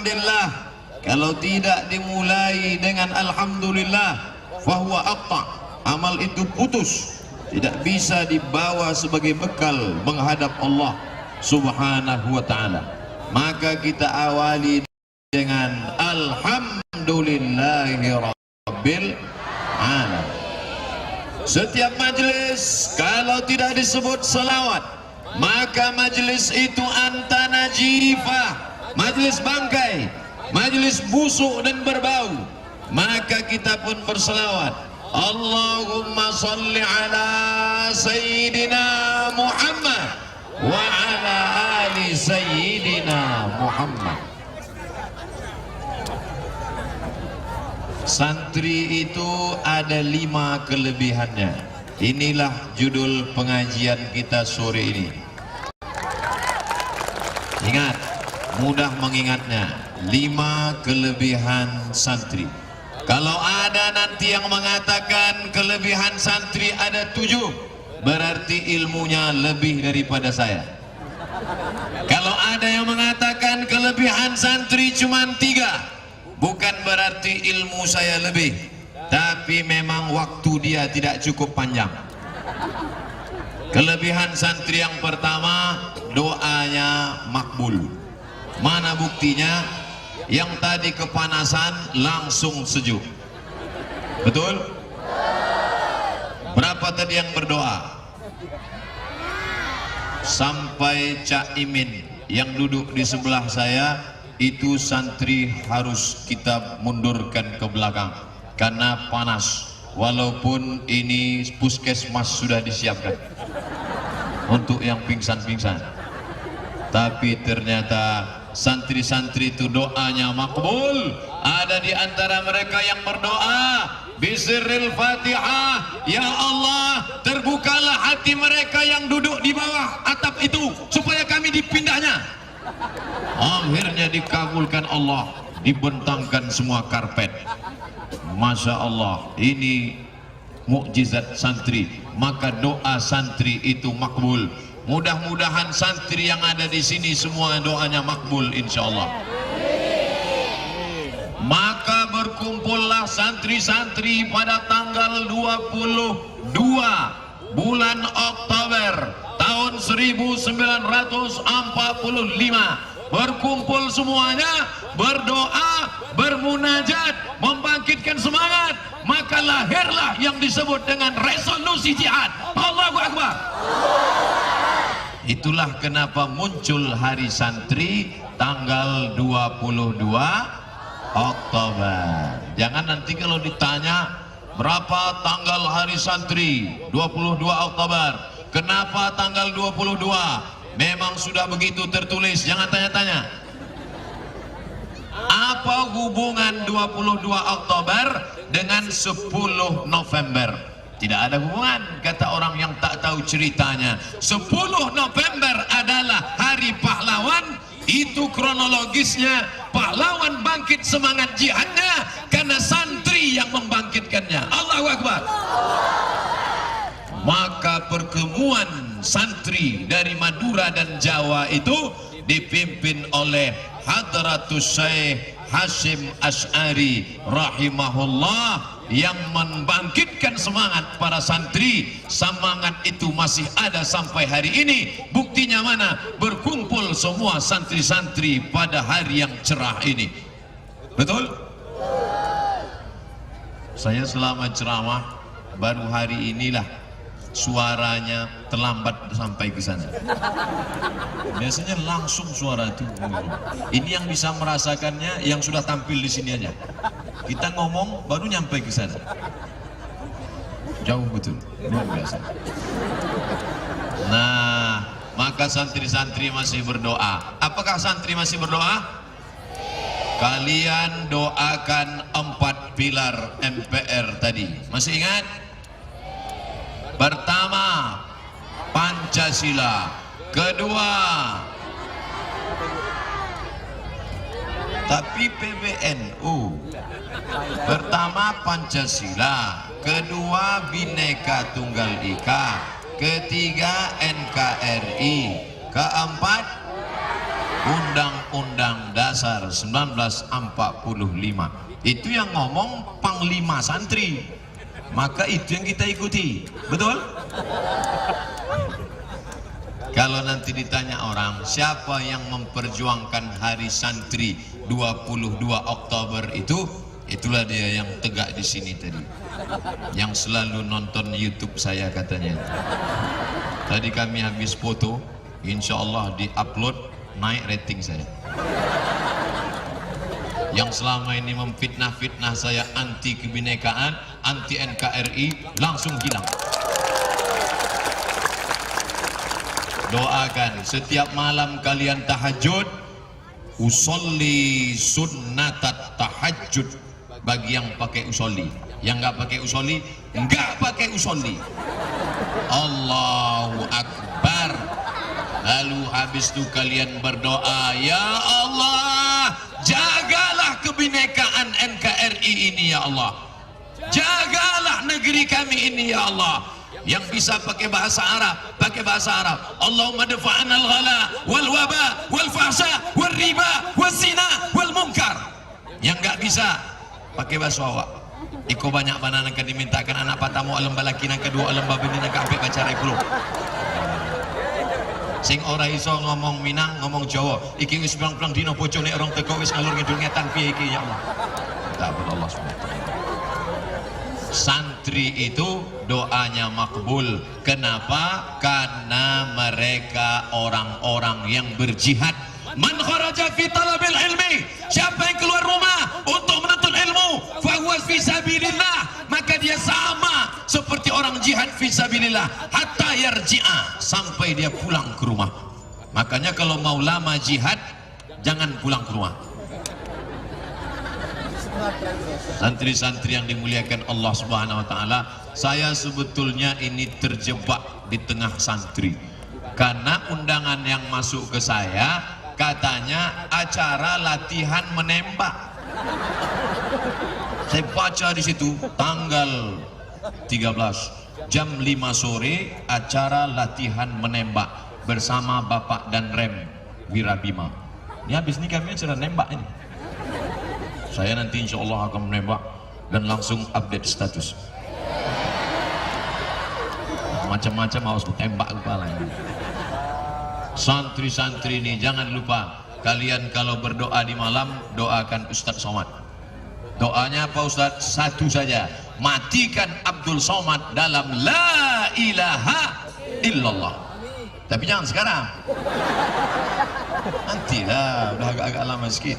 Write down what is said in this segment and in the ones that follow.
bihamdillah, kalau tidak dimulai dengan alhamdulillah, fahuwa aqta, amal itu putus, tidak bisa dibawa sebagai bekal menghadap Allah subhanahu wa ta'ala. Maka kita awali dengan alhamdulillahi rabbil alamin. Setiap majelis kalau tidak disebut salawat, maka majelis itu anta najifah, majelis bangkai, majelis busuk dan berbau. Maka kita pun berselawat, Allahumma salli ala Sayyidina Muhammad wa ala ali Sayyidina Muhammad. Santri itu ada 5 kelebihannya. Inilah judul pengajian kita sore ini. Ingat, mudah mengingatnya, 5 kelebihan santri. Kalau ada nanti yang mengatakan kelebihan santri ada 7, berarti ilmunya lebih daripada saya. Kalau ada yang mengatakan kelebihan santri cuma 3, bukan berarti ilmu saya lebih, tapi memang waktu dia tidak cukup panjang. Kelebihan santri yang pertama, doanya makbul. Mana buktinya? Yang tadi kepanasan langsung sejuk. Betul? Berapa tadi yang berdoa? Sampai Cak Imin yang duduk di sebelah saya, itu santri harus kita mundurkan ke belakang karena panas. Walaupun ini puskesmas sudah disiapkan untuk yang pingsan-pingsan, tapi ternyata santri-santri itu doanya makbul. Ada di antara mereka yang berdoa bisirril Fatihah, ya Allah, terbukalah hati mereka yang duduk di bawah atap itu supaya kami dipindahnya. Akhirnya dikabulkan Allah, dibentangkan semua karpet. Masya Allah, ini mukjizat santri. Maka doa santri itu makbul. Mudah-mudahan santri yang ada di sini semua doanya makbul insya Allah. Maka berkumpullah santri-santri pada tanggal 22 bulan Oktober tahun 1945, berkumpul semuanya, berdoa, bermunajat, membangkitkan semangat. Maka lahirlah yang disebut dengan resolusi jihad. Allahu Akbar. Itulah kenapa muncul hari santri tanggal 22 Oktober. Jangan nanti kalau ditanya berapa tanggal hari santri 22 Oktober, kenapa tanggal 22? Memang sudah begitu tertulis, jangan tanya-tanya. Apa hubungan 22 Oktober dengan 10 November? Tidak ada hubungan, kata orang yang tak tahu ceritanya. 10 November adalah hari pahlawan. Itu kronologisnya, pahlawan bangkit semangat jihadnya karena santri yang membangkitkannya. Allahu Akbar. Maka pertemuan santri dari Madura dan Jawa itu dipimpin oleh Hadratus Syekh Hasyim Asy'ari rahimahullah, yang membangkitkan semangat para santri. Semangat itu masih ada sampai hari ini. Buktinya mana? Berkumpul semua santri-santri pada hari yang cerah ini. Betul? Saya selama ceramah baru hari inilah suaranya terlambat sampai ke sana. Biasanya langsung suara itu. Ini yang bisa merasakannya yang sudah tampil di sini aja. Kita ngomong baru nyampe ke sana. Jauh betul, luar biasa. Nah, maka santri-santri masih berdoa. Apakah santri masih berdoa? Kalian doakan 4 pilar MPR tadi. Masih ingat? Pertama, Pancasila. Kedua, tapi PBNU. Pertama Pancasila, kedua Bhinneka Tunggal Ika, ketiga NKRI, keempat Undang-Undang Dasar 1945 itu yang ngomong panglima santri, maka itu yang kita ikuti, betul? Kalau nanti ditanya orang siapa yang memperjuangkan hari santri 22 Oktober itu, itulah dia yang tegak di sini tadi, yang selalu nonton YouTube saya katanya. Tadi kami habis foto, insya Allah di-upload, naik rating saya. Yang selama ini memfitnah-fitnah saya anti kebinekaan, anti NKRI, langsung hilang. Doakan setiap malam kalian tahajud, usolli sunnatat tahajud, bagi yang pakai usolli. Yang nggak pakai usolli, nggak pakai usolli. Allahu Akbar. Lalu habis itu kalian berdoa, ya Allah, jagalah kebinekaan NKRI ini ya Allah, jagalah negeri kami ini ya Allah. Yang bisa pakai bahasa Arab, pakai bahasa Arab. Allahumma dafa'na al-ghala wal waba wal fahsya wal riba wal zina wal munkar. Yang nggak bisa pakai bahasa Jawa. Iko banyak banan akan dimintakan anak patamu alam balaki nang kedua alam babini nang kampek baca repuluh. Sing ora iso ngomong Minang, ngomong Jawa. Iki wis pulang-pulang dino bojo nek orang teko wis ngalur ngidul ngetan piye iki ya Allah. Tak Allah SWT. Santri itu doanya makbul. Kenapa? Karena mereka orang-orang yang berjihad. Man kharaja fi talabil ilmi, siapa yang keluar rumah untuk menuntut ilmu, fa huwa fi sabilillah, maka dia sama seperti orang jihad fi sabilillah hatta yarji'a, sampai dia pulang ke rumah. Makanya kalau mau lama jihad jangan pulang ke rumah. Santri-santri yang dimuliakan Allah Subhanahu wa taala, saya sebetulnya ini terjebak di tengah santri karena undangan yang masuk ke saya katanya acara latihan menembak. Saya baca di situ tanggal 13 jam 5 sore acara latihan menembak bersama Bapak dan Rem Wirabima. Ini habis ini kami acara nembak ini. Saya nanti insya Allah akan menembak dan langsung update status. Macam-macam harus tembak kepala ini. Santri-santri ini jangan lupa, kalian kalau berdoa di malam doakan Ustadz Somad. Doanya apa Ustadz? Satu saja, matikan Abdul Somad dalam la ilaha illallah. Tapi jangan sekarang, nantilah, udah agak-agak lama sedikit.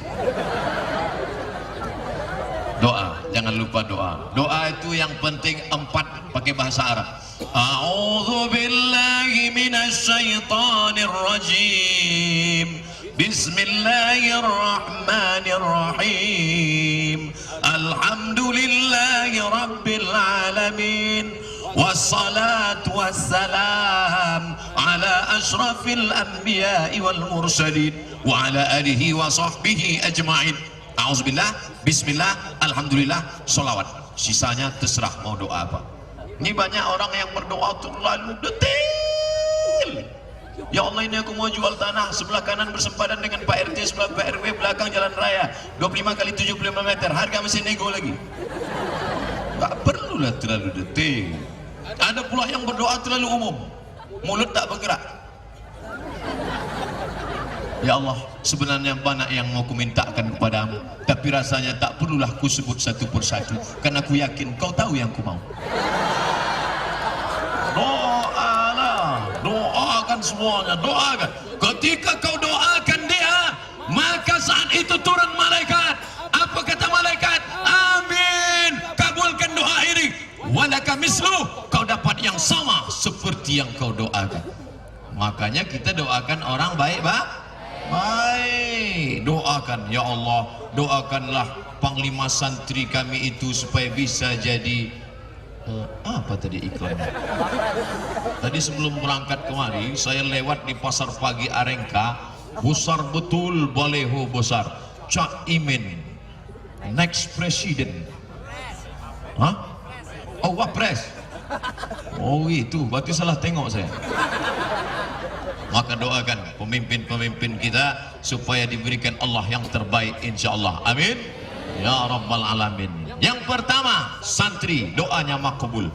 Doa, jangan lupa doa. Doa itu yang penting 4 pakai bahasa Arab. A'udzu billahi minasy syaithanir rajim. Bismillahirrahmanirrahim. Alhamdulillahi rabbil alamin. Wassalatu wassalam ala asyrafil anbiya'i wal mursalin wa ala alihi wa sahbihi ajma'in. A'udzubillah, bismillah, alhamdulillah, sholawat. Sisanya terserah mau doa apa. Ini banyak orang yang berdoa terlalu detail. Ya Allah, ini aku mau jual tanah, sebelah kanan bersempadan dengan Pak RT, sebelah Pak RW, belakang jalan raya 25 kali 75 meter, harga masih nego lagi. Gak perlulah terlalu detail. Ada pula yang berdoa terlalu umum, mulut tak bergerak. Ya Allah, sebenarnya banyak yang mau kumintakan kepadamu, tapi rasanya tak perlulah ku sebut satu persatu, karena ku yakin kau tahu yang ku mau. Doalah, doakan semuanya, doakan. Ketika kau doakan dia, maka saat itu turun malaikat. Apa kata malaikat? Amin, kabulkan doa ini. Walaka mislu, kau dapat yang sama seperti yang kau doakan. Makanya kita doakan orang baik, Pak. Baik, doakan ya Allah, doakanlah panglima santri kami itu supaya bisa jadi apa tadi iklannya? Tadi sebelum berangkat kemari saya lewat di pasar pagi Arengka, besar betul baleho besar Cak Imin next president. Hah? Oh, wapres. Oh itu, berarti salah tengok saya. Maka doakan pemimpin-pemimpin kita supaya diberikan Allah yang terbaik insyaallah. Amin ya rabbal alamin. Yang pertama, santri doanya makbul.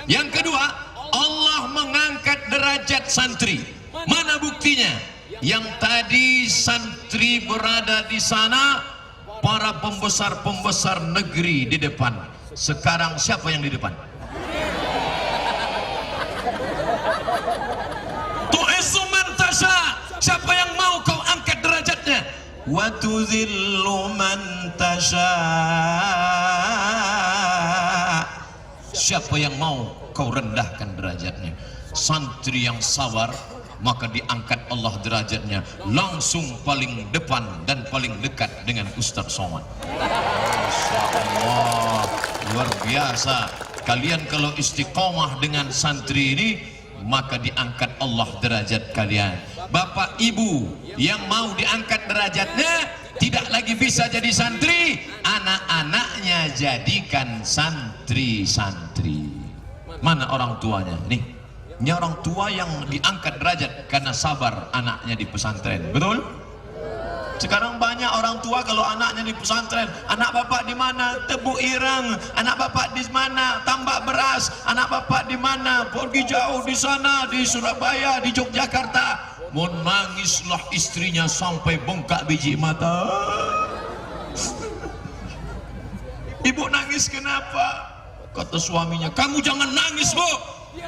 Yang kedua, Allah mengangkat derajat santri. Mana buktinya? Yang tadi santri berada di sana, para pembesar-pembesar negeri di depan. Sekarang siapa yang di depan? Tu'izzu man tasha. Siapa yang mau kau angkat derajatnya? Wa tudzillu man tasha. Siapa yang mau kau rendahkan derajatnya? Santri yang sabar, maka diangkat Allah derajatnya langsung paling depan dan paling dekat dengan Ustaz Somad. Masya Allah, luar biasa. Kalian kalau istiqomah dengan santri ini, maka diangkat Allah derajat kalian. Bapak ibu yang mau diangkat derajatnya, tidak lagi bisa jadi santri, anak-anaknya jadikan santri-santri. Mana orang tuanya? Nih, ini orang tua yang diangkat derajat karena sabar anaknya di pesantren. Betul? Sekarang banyak orang tua kalau anaknya di pesantren, anak bapak di mana? Tebu ireng. Anak bapak di mana? Tambak beras. Anak bapak di mana? Pergi jauh di sana, di Surabaya, di Yogyakarta. Menangislah istrinya sampai bengkak biji mata. Ibu nangis kenapa? Kata suaminya, kamu jangan nangis, Bu.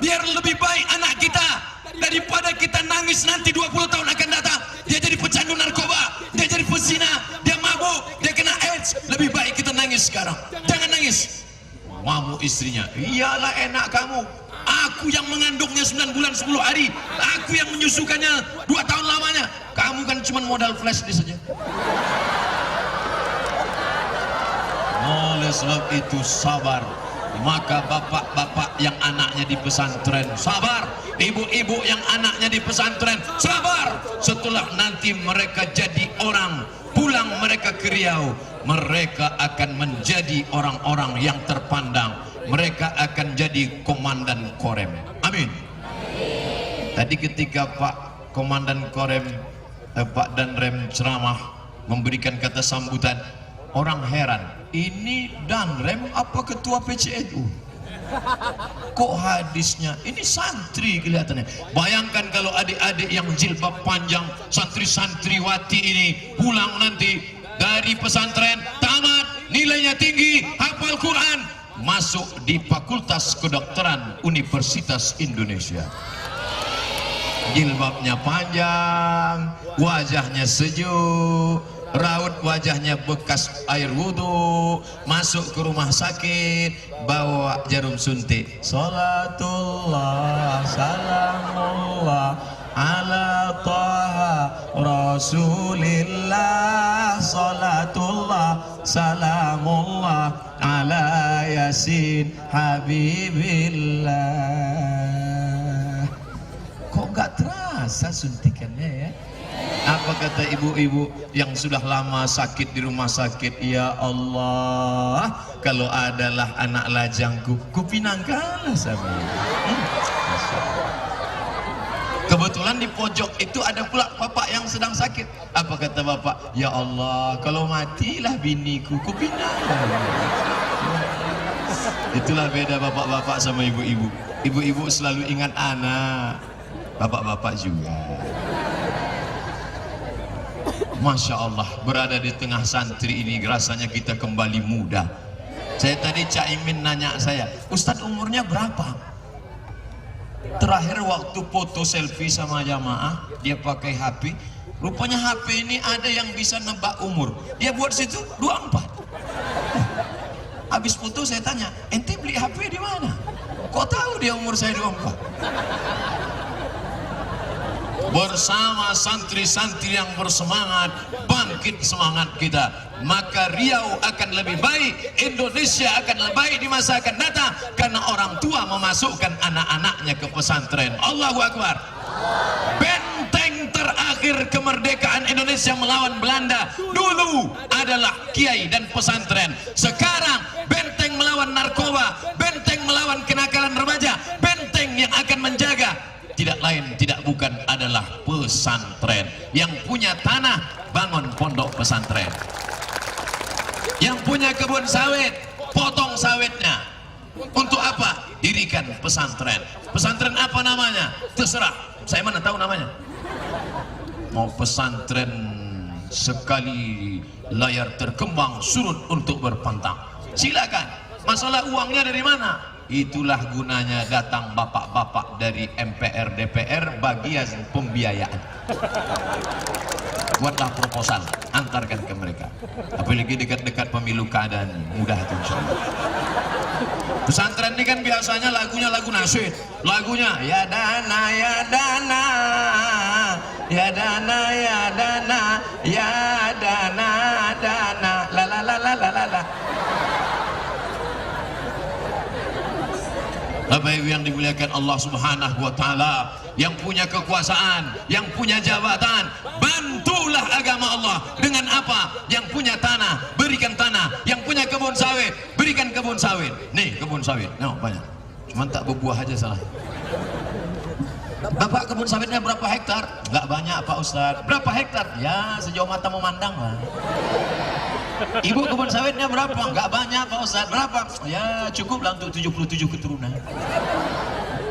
Biar lebih baik anak kita daripada kita nangis nanti 20 tahun akan datang dia jadi pecandu narkoba, dia jadi pezina, dia mabuk, dia kena AIDS. Lebih baik kita nangis sekarang. Jangan nangis. Mamu istrinya, iyalah enak kamu. Aku yang mengandungnya 9 bulan 10 hari, aku yang menyusukannya 2 tahun lamanya. Kamu kan cuma modal flash disk saja. Oleh sebab itu sabar. Maka bapak-bapak yang anaknya di pesantren sabar, ibu-ibu yang anaknya di pesantren sabar. Setelah nanti mereka jadi orang, pulang mereka ke Riau, mereka akan menjadi orang-orang yang terpandang. Mereka akan jadi komandan Korem. Amin. Tadi ketika Pak Komandan Korem, Pak Danrem ceramah memberikan kata sambutan, orang heran, ini Danrem apa ketua PCNU? Kok hadisnya ini santri kelihatannya. Bayangkan kalau adik-adik yang jilbab panjang, santri-santriwati ini pulang nanti dari pesantren, tamat, nilainya tinggi, hafal Quran, masuk di Fakultas Kedokteran Universitas Indonesia. Jilbabnya panjang, wajahnya sejuk, raut wajahnya bekas air wudhu, masuk ke rumah sakit, bawa jarum suntik. Salatullah salamullah ala taha rasulillah. Salatullah salamullah ala yasin habibillah. Kok gak terasa suntikannya ya? Apa kata ibu-ibu yang sudah lama sakit di rumah sakit? Ya Allah, kalau adalah anak lajangku, kupinangkanlah sama Kebetulan di pojok itu ada pula bapak yang sedang sakit. Apa kata bapak? Ya Allah, kalau matilah biniku, kupinangkan. Itulah beda bapak-bapak sama ibu-ibu. Ibu-ibu selalu ingat anak, bapak-bapak juga. Masya Allah, berada di tengah santri ini rasanya kita kembali muda. Saya tadi Cak Imin nanya saya, Ustadz umurnya berapa? Terakhir waktu foto selfie sama jamaah, dia pakai HP. Rupanya HP ini ada yang bisa nebak umur. Dia buat situ 24. Habis foto saya tanya, ente beli HP di mana? Kok tahu dia umur saya 24? Bersama santri-santri yang bersemangat, bangkit semangat kita, maka Riau akan lebih baik, Indonesia akan lebih baik di masa akan datang, karena orang tua memasukkan anak-anaknya ke pesantren. Allahu Akbar. Benteng terakhir kemerdekaan Indonesia melawan Belanda dulu adalah kiai dan pesantren. Sekarang benteng melawan narkoba, benteng melawan kenakalan remaja, benteng yang akan menjaga tidak lain tidak bukan adalah pesantren. pesantren. Yang punya tanah, bangun pondok pesantren. Yang punya kebun sawit, potong sawitnya. Untuk apa? Dirikan pesantren. Pesantren apa namanya? Terserah, saya mana tahu namanya. Mau pesantren sekali layar terkembang surut untuk berpantang, silakan. Masalah uangnya dari mana? Itulah gunanya datang bapak-bapak dari MPR DPR bagian pembiayaan. Buatlah proposal, antarkan ke mereka. Apalagi dekat-dekat pemilu keadaan mudah itu insyaallah. Pesantren ini kan biasanya lagunya lagu nasyid. Lagunya ya dana ya dana, ya dana ya dana, ya dana dana, la la la la la la la. Bapak Ibu yang dimuliakan Allah Subhanahu wa taala, yang punya kekuasaan, yang punya jabatan, bantulah agama Allah dengan apa? Yang punya tanah, berikan tanah. Yang punya kebun sawit, berikan kebun sawit. Nih kebun sawit, no, banyak. Cuma tak berbuah aja salah. Bapak kebun sawitnya berapa hektar? Enggak banyak Pak Ustadz. Berapa hektar? Ya sejauh mata memandang lah. Ibu kebun sawitnya berapa? Enggak banyak Pak Ustadz. Berapa? Ya cukuplah untuk 77 keturunan.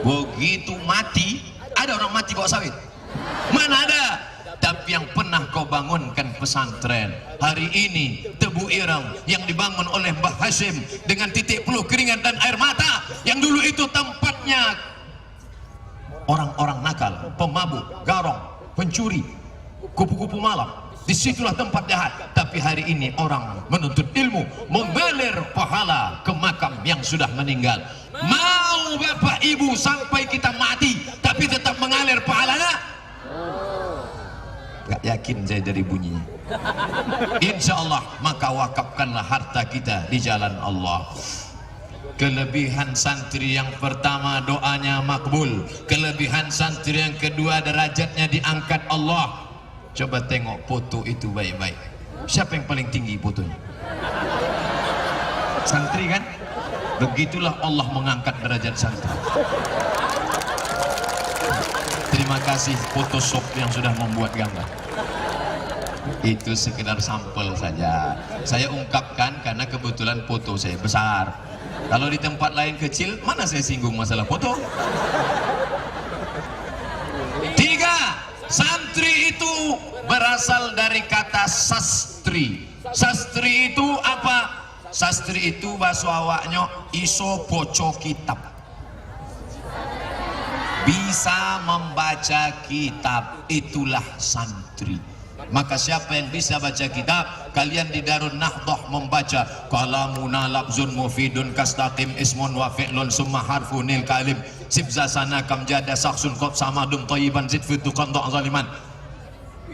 Begitu mati, ada orang mati bawa sawit? Mana ada? Tapi yang pernah kau bangunkan pesantren. Hari ini Tebu Ireng yang dibangun oleh Mbah Hashim dengan titik peluh keringat dan air mata, yang dulu itu tempatnya orang-orang nakal, pemabuk, garong, pencuri, kupu-kupu malam. Disitulah tempat jahat. Tapi hari ini orang menuntut ilmu, mengalir pahala ke makam yang sudah meninggal. Mau Bapak Ibu sampai kita mati tapi tetap mengalir pahalanya? Gak yakin saya dari bunyinya. Insya Allah maka wakafkanlah harta kita di jalan Allah. Kelebihan santri yang pertama, doanya makbul. Kelebihan santri yang kedua, derajatnya diangkat Allah. Coba tengok foto itu baik-baik. Siapa yang paling tinggi fotonya? Santri kan? Begitulah Allah mengangkat derajat santri. Terima kasih Photoshop yang sudah membuat gambar. Itu sekedar sampel saja. Saya ungkapkan karena kebetulan foto saya besar. Kalau di tempat lain kecil, mana saya singgung masalah foto. Tiga, santri itu berasal dari kata sastri. Sastri itu apa? Sastri itu bahasa awaknya iso boco kitab, bisa membaca kitab, itulah santri. Maka siapa yang bisa baca kitab, kalian di Darun Nahdah membaca kalamuna labzun mufidun kastaqim ismun wa fi'lun summa harfunil kalim sibzasana kam jada saksun qad samadum thayyiban zid fi tuqanda zaliman.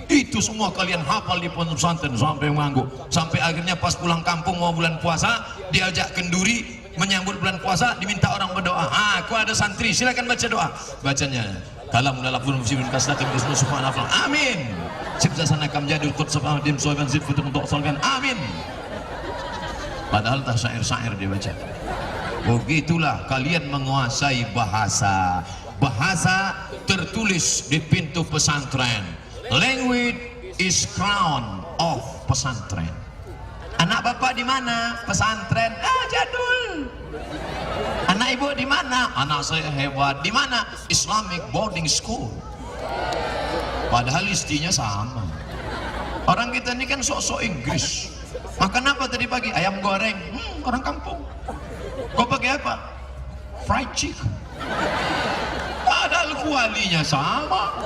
Itu semua kalian hafal di pondok pesantren sampai mengangguk. Sampai akhirnya pas pulang kampung mau bulan puasa, diajak kenduri menyambut bulan puasa, diminta orang berdoa. Aku ada santri, silakan baca doa. Bacanya kalam labzun mufidun kastaqim ismun subhanallah. Amin. Cipta kam jadul qud safadim soiban zid fitum untuk solkan. Amin. Padahal tak syair-syair dia baca. Begitulah kalian menguasai bahasa. Bahasa tertulis di pintu pesantren. Language is crown of pesantren. Anak bapak di mana? Pesantren. Jadul. Anak ibu di mana? Anak saya hebat. Di mana? Islamic boarding school. Padahal istinya sama. Orang kita ini kan sok-sok Inggris. Makan apa tadi pagi? Ayam goreng. Orang kampung. Kau pakai apa? Fried chicken. Padahal kualinya sama.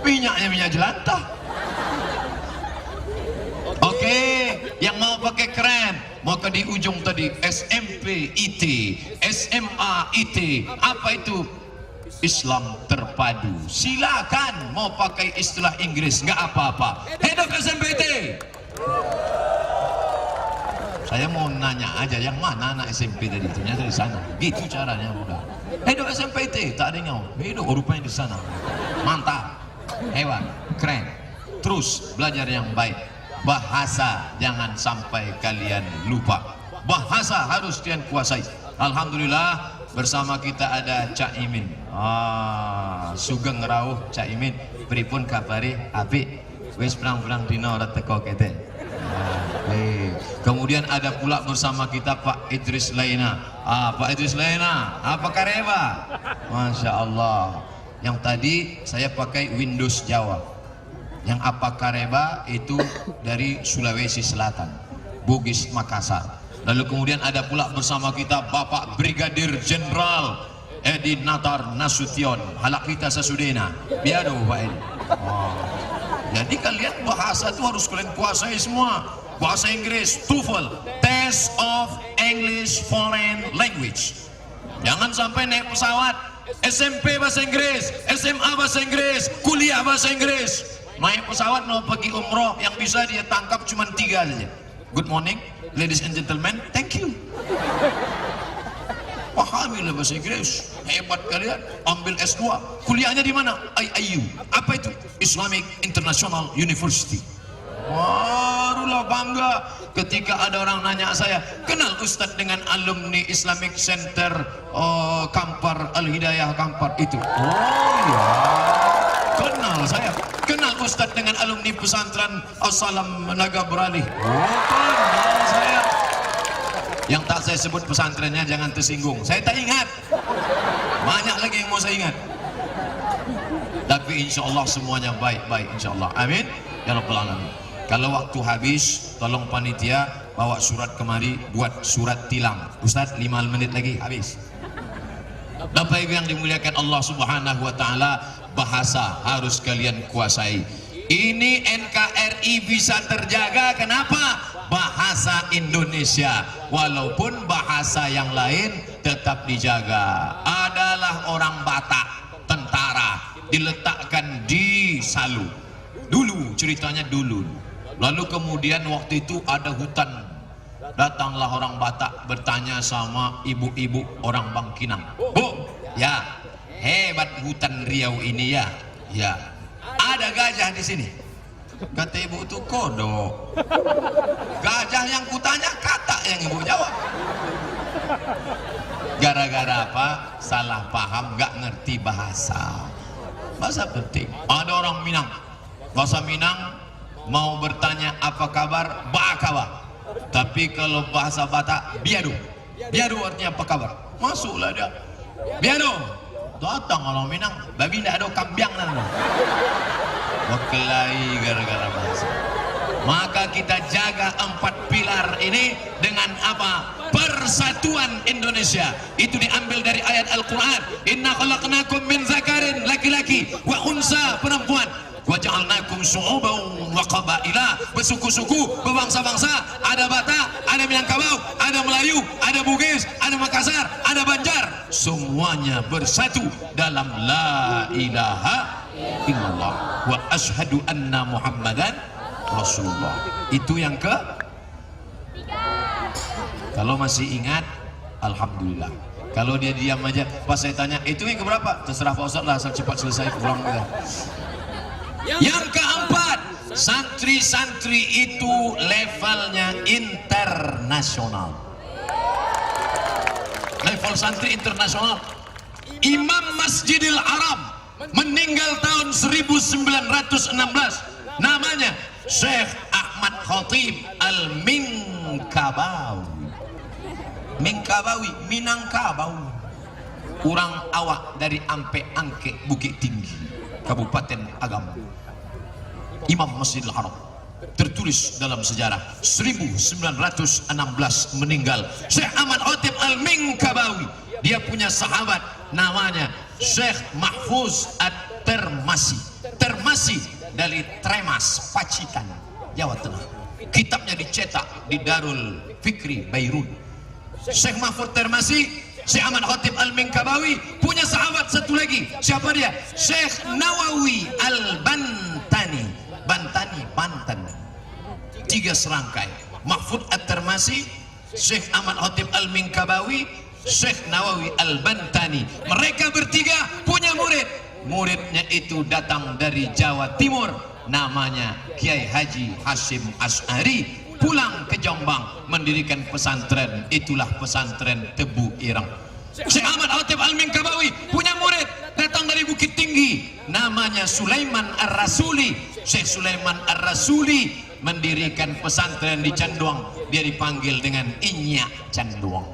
Minyaknya minyak jelantah. Oke, yang mau pakai keren, mau ke di ujung tadi SMP IT, SMA IT. Apa itu? Islam terpadu. Silakan mau pakai istilah Inggris, nggak apa-apa. Head of SMPT. Saya mau nanya aja, yang mana anak SMP tadi? Ternyata di sana. Gitu caranya udah. Head of SMPT, tak ada yang hidup rupanya di sana. Mantap, hewan, keren. Terus belajar yang baik. Bahasa jangan sampai kalian lupa. Bahasa harus kalian kuasai. Alhamdulillah bersama kita ada Cak Imin. Sugeng rawuh Cak Imin. Pripun kabari? Apik. Wis perang-perang dina ora teko kete. Kemudian ada pula bersama kita Pak Idris Laina. Pak Idris Laina, apa kareba? Masya Allah. Yang tadi saya pakai Windows Jawa. Yang apa kareba itu dari Sulawesi Selatan, Bugis Makassar. Lalu kemudian ada pula bersama kita Bapak Brigadir Jenderal Edi Natar Nasution, halak kita sesudena. Biado Pak Edi. Jadi kalian bahasa itu harus kalian kuasai semua. Bahasa Inggris, TOEFL, Test of English Foreign Language. Jangan sampai naik pesawat SMP bahasa Inggris, SMA bahasa Inggris, kuliah bahasa Inggris. Naik pesawat mau pergi umroh, yang bisa dia tangkap cuma 3 saja. Good morning, ladies and gentlemen, thank you. Pahamilah bahasa Inggris, hebat kalian. Ambil S2, kuliahnya di mana? IIU. Apa itu? Islamic International University. Barulah bangga ketika ada orang nanya saya, kenal Ustadz dengan alumni Islamic Center Kampar Al-Hidayah Kampar itu? Oh ya, kenal saya. Kenal Ustadz dengan alumni pesantren Assalam Naga Beralih? Oh, kenal saya. Yang tak saya sebut pesantrennya jangan tersinggung, saya tak ingat. Banyak lagi yang mau saya ingat. Tapi insya Allah semuanya baik-baik, insya Allah. Amin ya rabbal alamin. Kalau waktu habis, tolong panitia bawa surat kemari, buat surat tilang. Ustadz, 5 menit lagi habis. Bapak Ibu yang dimuliakan Allah Subhanahu wa taala, bahasa harus kalian kuasai. Ini NKRI bisa terjaga, kenapa? Bahasa Indonesia, walaupun bahasa yang lain tetap dijaga. Adalah orang Batak, tentara, diletakkan di Salu. Dulu ceritanya dulu. Lalu kemudian waktu itu ada hutan. Datanglah orang Batak bertanya sama ibu-ibu orang Bangkinang. Bu, ya, hebat hutan Riau ini ya. Ya, ada gajah di sini. Kata ibu itu kodok. Gajah yang kutanya kata yang ibu jawab. Gara-gara apa? Salah paham, gak ngerti bahasa. Bahasa penting. Ada orang Minang. Bahasa Minang mau bertanya apa kabar, ba kabar. Tapi kalau bahasa Batak, biadu. Biadu artinya apa kabar? Masuklah dia. Biadu. Datang orang Minang, babi tidak ada kambiang nana. Berkelahi gara-gara bahasa. Maka kita jaga 4 pilar ini dengan apa? Persatuan Indonesia. Itu diambil dari ayat Al-Quran. Inna khalaqnakum min zakarin, laki-laki, wa unsa, perempuan. Wa ja'alnakum syu'uban wa qabaila, bersuku-suku, berbangsa-bangsa. Ada Batak, ada Minangkabau, ada Melayu, ada Bugis, ada Makassar, ada Banjar. Semuanya bersatu dalam la ilaha illallah wa ashhadu anna Muhammadan Rasulullah. Itu yang ke. Kalau masih ingat, alhamdulillah. Kalau dia diam aja, pas saya tanya, itu yang keberapa? Terserah Pak Ustadz lah, asal cepat selesai pulang udah. Yang keempat, santri-santri itu levelnya internasional. Level santri internasional. Imam Masjidil Haram meninggal tahun 1916. Namanya Syekh Ahmad Khatib Al-Minkabawi. Minkabawi, Minangkabau. Orang awak dari Ampe Angke Bukit Tinggi, Kabupaten Agam. Imam Masjidil Haram. Tertulis dalam sejarah 1916 meninggal Syekh Ahmad Khatib Al-Minkabawi. Dia punya sahabat namanya Syekh Mahfuz At-Termasi. Termasi dari Tremas, Pacitan, Jawa Tengah. Kitabnya dicetak di Darul Fikri Beirut. Syekh Mahfuz Termasi, Syekh Ahmad Khatib Al-Minkabawi punya sahabat satu lagi. Siapa dia? Syekh Nawawi Al-Bantani. Bantani, Banten. 3 serangkai. Mahfuz At-Termasi, Syekh Ahmad Khatib Al-Minkabawi, Syekh Nawawi Al-Bantani. Mereka bertiga punya murid. Muridnya itu datang dari Jawa Timur, namanya Kiai Haji Hashim Asy'ari. Pulang ke Jombang mendirikan pesantren, itulah pesantren Tebu Ireng. Syekh Ahmad Al-Hatib Al-Minkabawi punya murid datang dari Bukit Tinggi, namanya Sulaiman Ar-Rasuli. Syekh Sulaiman Ar-Rasuli mendirikan pesantren di Canduang, dia dipanggil dengan Inyak Canduang.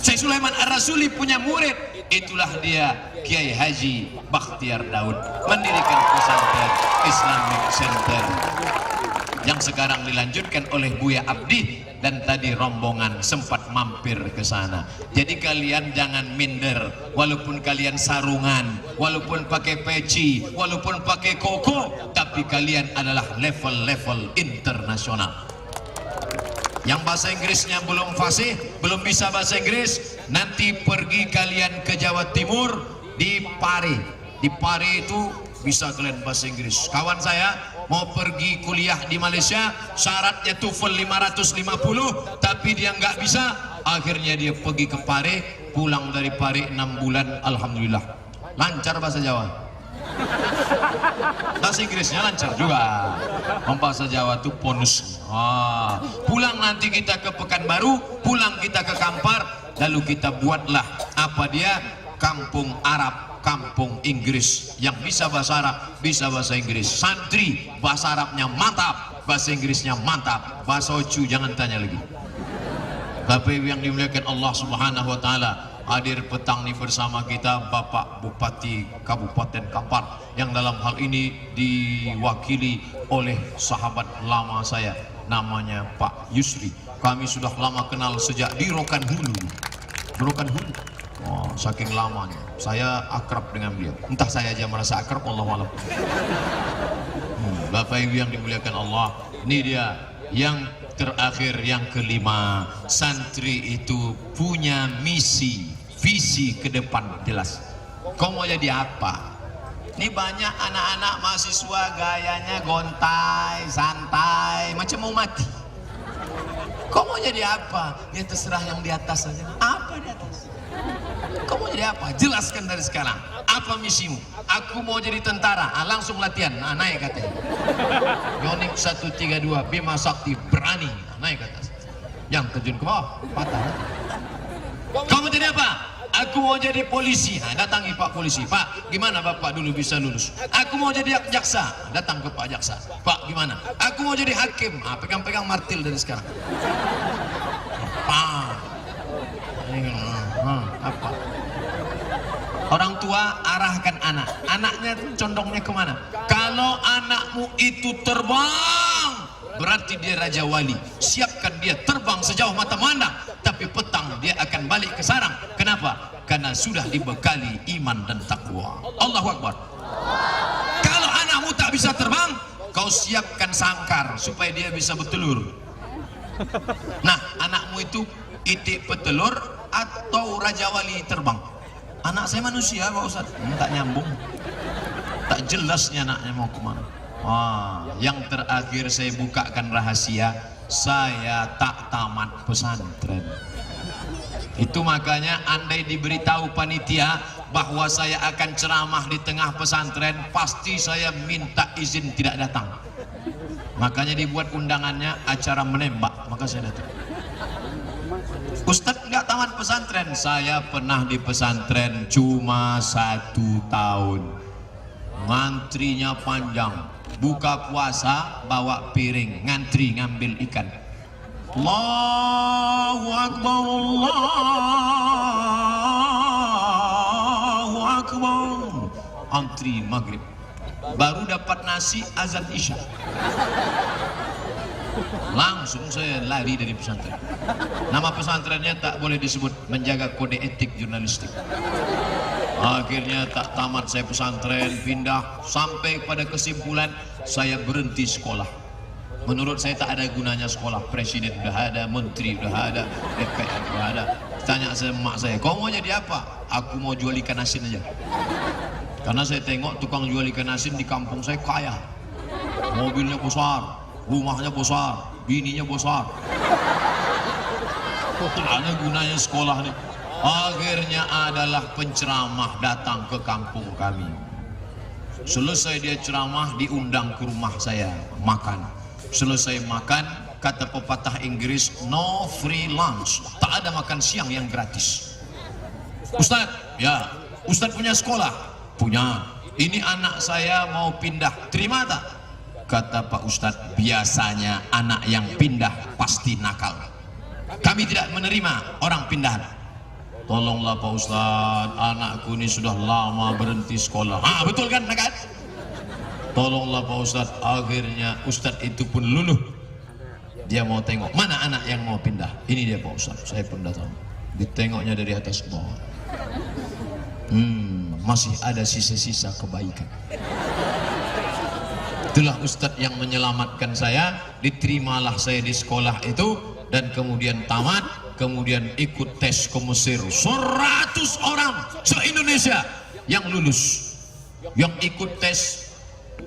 Syekh Sulaiman Ar-Rasuli punya murid, itulah dia Kiai Haji Bakhtiar Daud, mendirikan pesantren Islamic Center yang sekarang dilanjutkan oleh Buya Abdi, dan tadi rombongan sempat mampir ke sana. Jadi kalian jangan minder, walaupun kalian sarungan, walaupun pakai peci, walaupun pakai koko, tapi kalian adalah level-level internasional. Yang bahasa Inggrisnya belum fasih, belum bisa bahasa Inggris, nanti pergi kalian ke Jawa Timur, di Pare. Di Pare itu bisa kalian bahasa Inggris. Kawan saya mau pergi kuliah di Malaysia, syaratnya TOEFL 550, tapi dia nggak bisa. Akhirnya dia pergi ke Pare, pulang dari Pare 6 bulan, alhamdulillah lancar bahasa Jawa. Bahasa Inggrisnya lancar juga. Bahasa Jawa itu bonus. Pulang nanti kita ke Pekanbaru, pulang kita ke Kampar, lalu kita buatlah apa dia, kampung Arab, kampung Inggris. Yang bisa bahasa Arab, bisa bahasa Inggris. Santri bahasa Arabnya mantap, bahasa Inggrisnya mantap, bahasa Ocu jangan tanya lagi. Bapak Ibu yang dimuliakan Allah Subhanahu wa taala, hadir petang ini bersama kita Bapak Bupati Kabupaten Kampar, yang dalam hal ini diwakili oleh sahabat lama saya, namanya Pak Yusri. Kami sudah lama kenal sejak di Rokan Hulu. Rokan Hulu. Saking lamanya saya akrab dengan beliau, entah saya aja merasa akrab, Allah alam. Bapak Ibu yang dimuliakan Allah, ini dia yang terakhir, yang kelima. Santri itu punya misi, visi ke depan jelas. Kau mau jadi apa? Ini banyak anak-anak mahasiswa gayanya gontai, santai, macam mau mati. Kau mau jadi apa? Ya terserah yang di atas saja. Apa di atas? Kau mau jadi apa? Jelaskan dari sekarang. Apa misimu? Aku mau jadi tentara. Langsung latihan. Naik katanya. Yonik 132 Bima Sakti berani. Naik ke atas. Yang terjun ke bawah patah. Kau mau jadi apa? Aku mau jadi polisi. Datangi Pak Polisi. Pak, gimana Bapak dulu bisa lulus? Aku mau jadi jaksa. Datang ke Pak Jaksa. Pak, gimana? Aku mau jadi hakim. Pegang-pegang martil dari sekarang. Pak. Apa? Orang tua arahkan anak, anaknya condongnya kemana? Kalau anakmu itu terbang, berarti dia Raja Wali. Siapkan dia terbang sejauh mata memandang, tapi petang dia akan balik ke sarang. Kenapa? Karena sudah dibekali iman dan takwa. Allahu Akbar. Kalau anakmu tak bisa terbang, kau siapkan sangkar supaya dia bisa bertelur. Nah, anakmu itu itik petelur atau Raja Wali terbang? Anak saya manusia Pak Ustaz, tak nyambung, tak jelasnya anaknya mau kemana. Yang terakhir saya bukakan rahasia, saya tak tamat pesantren. Itu makanya andai diberitahu panitia bahwa saya akan ceramah di tengah pesantren, pasti saya minta izin tidak datang. Makanya dibuat undangannya acara menembak, maka saya datang. Ustadz nggak tamat pesantren. Saya pernah di pesantren cuma 1 tahun. Ngantrinya panjang, buka puasa bawa piring, ngantri ngambil ikan. Allahu Akbar, Allahu Akbar. Antri maghrib, baru dapat nasi azan isya. Langsung saya lari dari pesantren. Nama pesantrennya tak boleh disebut, menjaga kode etik jurnalistik. Akhirnya tak tamat saya pesantren, pindah sampai pada kesimpulan saya berhenti sekolah. Menurut saya tak ada gunanya sekolah. Presiden udah ada, menteri udah ada, DPR udah ada. Tanya saya emak saya, kau mau jadi apa? Aku mau jual ikan asin aja. Karena saya tengok tukang jual ikan asin di kampung saya kaya, mobilnya besar, rumahnya besar, bininya besar. Tak ada gunanya sekolah nih. Akhirnya adalah penceramah datang ke kampung kami. Selesai dia ceramah, diundang ke rumah saya makan. Selesai makan, kata pepatah Inggris, no free lunch, tak ada makan siang yang gratis. Ustaz, ya, Ustaz punya sekolah? Punya. Ini anak saya mau pindah, terima tak? Kata Pak Ustaz, biasanya anak yang pindah pasti nakal. Kami tidak menerima orang pindahan. Tolonglah Pak Ustaz, anakku ini sudah lama berhenti sekolah. Ah, betul kan, nak? Tolonglah Pak Ustaz. Akhirnya Ustaz itu pun luluh. Dia mau tengok mana anak yang mau pindah. Ini dia Pak Ustaz, saya pun datang. Ditengoknya dari atas ke bawah. Masih ada sisa-sisa kebaikan. Itulah Ustadz yang menyelamatkan saya. Diterimalah saya di sekolah itu, dan kemudian tamat, kemudian ikut tes ke Mesir. 100 orang se-Indonesia yang lulus. Yang ikut tes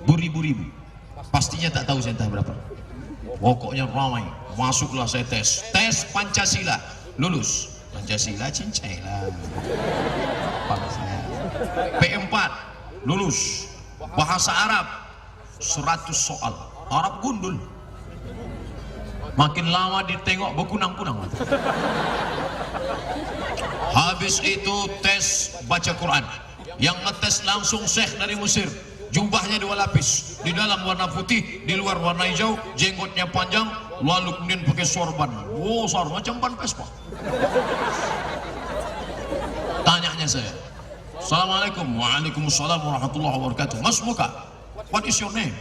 beribu-ribu. Pastinya tak tahu saya entah berapa. Pokoknya ramai. Masuklah saya tes. Tes Pancasila, lulus. Pancasila cincai lah. P4 lulus. Bahasa Arab 100 soal. Arab gundul. Makin lama ditengok berkunang-kunang. Habis itu tes baca Quran. Yang ngetes langsung syekh dari Mesir. Jubahnya 2 lapis, di dalam warna putih, di luar warna hijau, jenggotnya panjang, lalu kemudian pakai sorban. Oh, sorban macam ban Vespa. Tanyanya saya, Assalamualaikum. Waalaikumsalam warahmatullahi wabarakatuh. Mas muka, what is your name?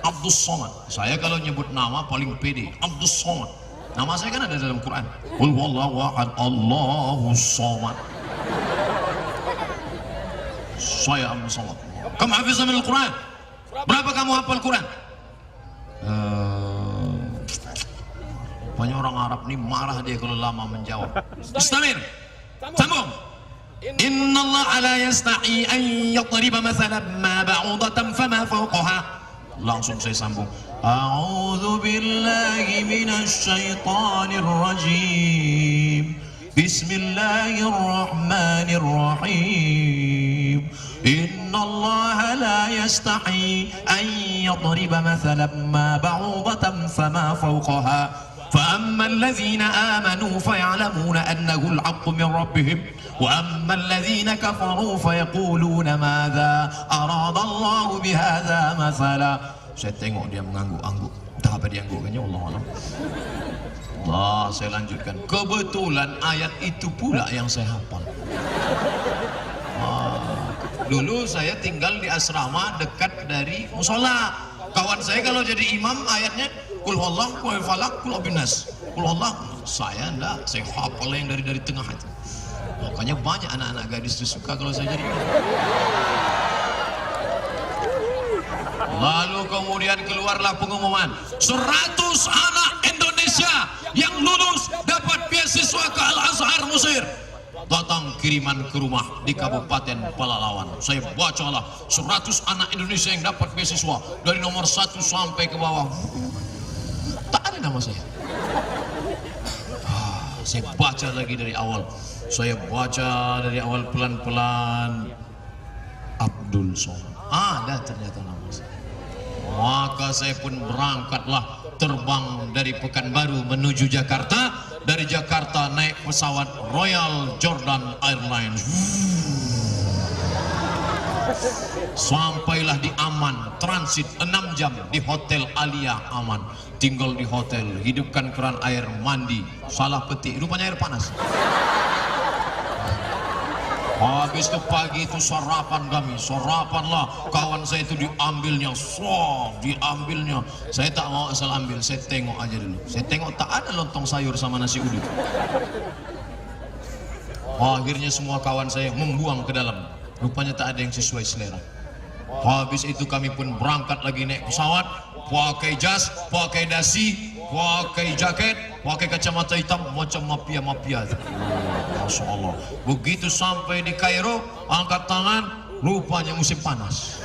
Abdus Somad. Saya kalau nyebut nama paling pede, Abdus Somad. Nama saya kan ada dalam Quran. Qul huwallahu ahad, Allahus Somad. Saya Abdus Somad. Kamu hafiz min Al-Quran? Berapa kamu hafal Quran? Banyak orang Arab ini marah dia kalau lama menjawab. Istamir, sambung. Inna Allah la yasta'i an yadriba mathalan ma ba'udatan fama fawqaha. Langsung saya sambung. A'udzu billahi minasy syaithanir rajim. Bismillahirrahmanirrahim. Inna Allah la yasta'i an yadriba mathalan ma ba'udatan fama fawqaha. فأما الذين آمنوا فيعلمون أنه الحق من ربهم وأما الذين كفروا فيقولون ماذا أراد الله بهذا مثلا. Saya tengok dia mengangguk-angguk. Entah apa dia angguknya, Allah alam. Saya lanjutkan. Kebetulan ayat itu pula yang saya hafal. Dulu saya tinggal di asrama dekat dari musola. Kawan saya kalau jadi imam ayatnya Kul huwallahu, kul falak, kul binas. Kul huwallahu. Saya enggak, saya hafal yang dari tengah itu. Makanya banyak anak-anak gadis itu suka kalau saya jadi imam. Lalu kemudian keluarlah pengumuman 100 anak Indonesia yang lulus dapat beasiswa ke Al-Azhar Mesir. Datang kiriman ke rumah di Kabupaten Pelalawan. Saya bacalah 100 anak Indonesia yang dapat beasiswa dari nomor 1 sampai ke bawah. Tak ada nama saya. Saya baca lagi dari awal. Saya baca dari awal pelan-pelan. Abdul Somad. Ada ternyata nama saya. Maka saya pun berangkatlah terbang dari Pekanbaru menuju Jakarta. Dari Jakarta naik pesawat Royal Jordan Airlines. Sampailah di Aman, transit 6 jam di Hotel Alia Aman. Tinggal di hotel, hidupkan keran air mandi. Salah petik, rupanya air panas. Habis itu pagi itu sarapan kami, sarapanlah. Kawan saya itu diambilnya, diambilnya. Saya tak mau asal ambil, saya tengok aja dulu. Saya tengok tak ada lontong sayur sama nasi uduk. Akhirnya semua kawan saya membuang ke dalam. Rupanya tak ada yang sesuai selera. Habis itu kami pun berangkat lagi naik pesawat. Pakai jas, pakai dasi, pakai jaket, pakai kacamata hitam macam mafia-mafia. Masya Allah. Begitu sampai di Kairo, angkat tangan, rupanya musim panas.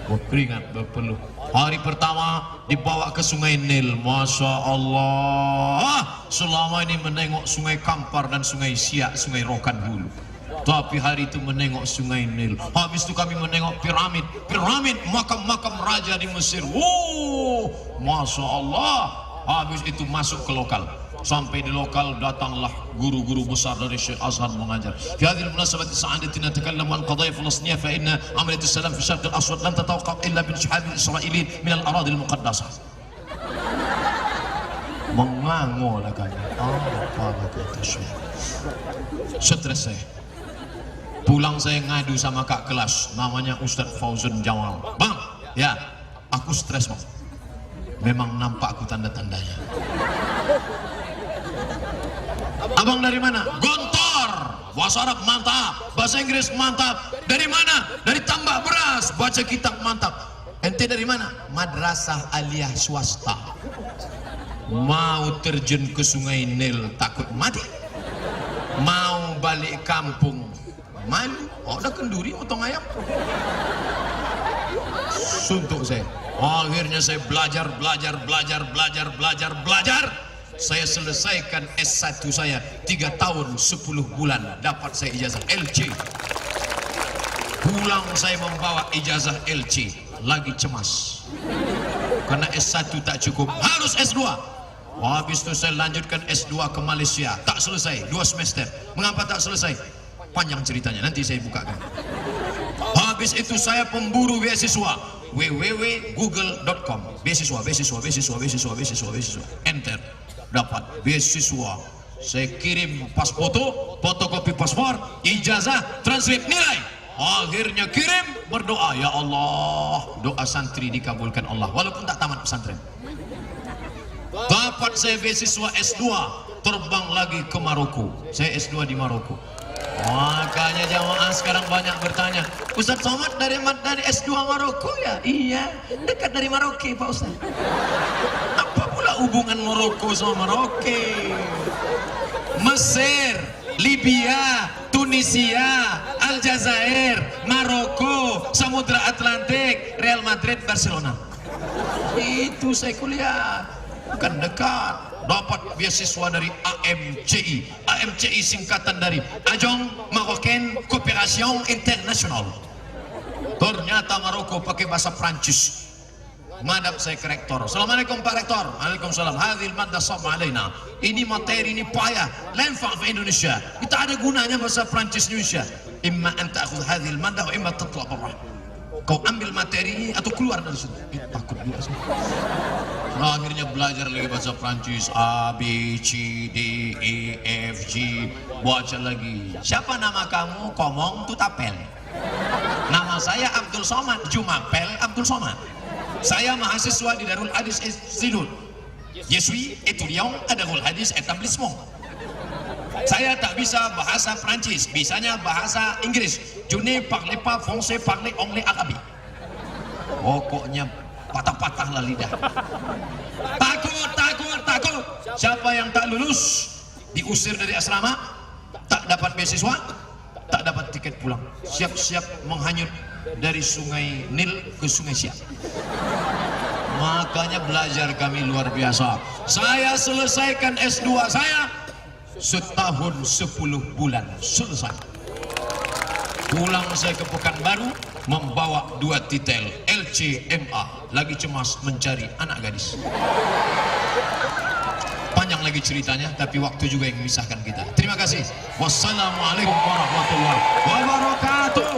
Berkeringat, berpeluh. Hari pertama dibawa ke Sungai Nil. Masya Allah. Selama ini menengok Sungai Kampar dan Sungai Siak, Sungai Rokan Hulu. Tapi hari itu menengok Sungai Nil. Habis itu kami menengok piramid, makam-makam raja di Mesir. Masya Allah. Habis itu masuk ke lokal. Sampai di lokal datanglah guru-guru besar dari Syekh Azhar mengajar. Fi hadhihi al-munasabati sa'adatina natakallamu an qadaya Falastiniyah fa inna amaliyat as-salam fi Syarq al-Aswad lam tatawaqqaf illa bin shuhab al-Israili min al-aradi al-muqaddasah. Mengangolah kami. Apa kata Syekh? Stres saya. Pulang saya ngadu sama kak kelas namanya Ustadz Fauzan Jamal. Bang, ya aku stres bang. Memang nampak aku tanda-tandanya. Abang dari mana? Gontor. Bahasa Arab mantap, bahasa Inggris mantap. Dari mana? Dari tambak beras. Baca kitab mantap. Ente dari mana? Madrasah aliyah swasta. Mau terjun ke Sungai Nil takut mati. Mau balik kampung malu. Oh, udah kenduri potong ayam. Suntuk saya. Akhirnya saya belajar. Saya selesaikan S1 saya 3 tahun 10 bulan. Dapat saya ijazah LC. Pulang saya membawa ijazah LC. Lagi cemas. Karena S1 tak cukup. Harus S2. Habis itu saya lanjutkan S2 ke Malaysia. Tak selesai. 2 semester. Mengapa tak selesai? Panjang ceritanya. Nanti saya bukakan. Habis itu saya pemburu beasiswa. www.google.com. Beasiswa. Enter. Dapat beasiswa. Saya kirim pas foto, fotokopi paspor, ijazah, transkrip, nilai. Akhirnya kirim, berdoa, ya Allah, doa santri dikabulkan Allah walaupun tak tamat pesantren. Dapat saya beasiswa S2, terbang lagi ke Maroko. Saya S2 di Maroko. Makanya jamaah sekarang banyak bertanya, Ustaz Somad dari S2 Maroko ya? Iya, dekat dari Maroke Pak Ustaz. Apa pula hubungan Maroko sama Maroke? Mesir, Libya, Tunisia, Aljazair, Maroko, Samudra Atlantik, Real Madrid, Barcelona. Itu saya kuliah, bukan dekat. Dapat beasiswa dari AMCI. AMCI singkatan dari Agence Marocaine Coopération Internationale. Ternyata Maroko pakai bahasa Prancis. Madap saya ke rektor. Assalamualaikum Pak Rektor. Waalaikumsalam. Hadhil madda sama alaina. Ini materi ini payah. Lenfa di Indonesia. Kita ada gunanya bahasa Prancis Indonesia. Imma anta akhudh hadhil madda wa imma tatla barrah. Kau ambil materi ini atau keluar dari situ. Takut juga sih. Nah, akhirnya belajar lagi bahasa Prancis. A, B, C, D, E, F, G. Baca lagi. Siapa nama kamu? Komong Tutapel. Nama saya Abdul Somad. Jumapel Abdul Somad. Saya mahasiswa di Darul Hadis Institute. Je suis étudiant à Darul Hadis Établissement. Saya tak bisa bahasa Prancis, bisanya bahasa Inggris. Je ne parle pas français, parle anglais, arabe. Pokoknya patah-patahlah lidah. Takut. Siapa yang tak lulus diusir dari asrama, tak dapat beasiswa, tak dapat tiket pulang. Siap-siap menghanyut dari Sungai Nil ke Sungai Siak. Makanya belajar kami luar biasa. Saya selesaikan S2 saya setahun 10 bulan selesai. Pulang saya ke Pekanbaru membawa 2 titel LCMA. Lagi cemas mencari anak gadis. Panjang lagi ceritanya, tapi waktu juga yang memisahkan kita. Terima kasih. Wassalamualaikum warahmatullahi wabarakatuh.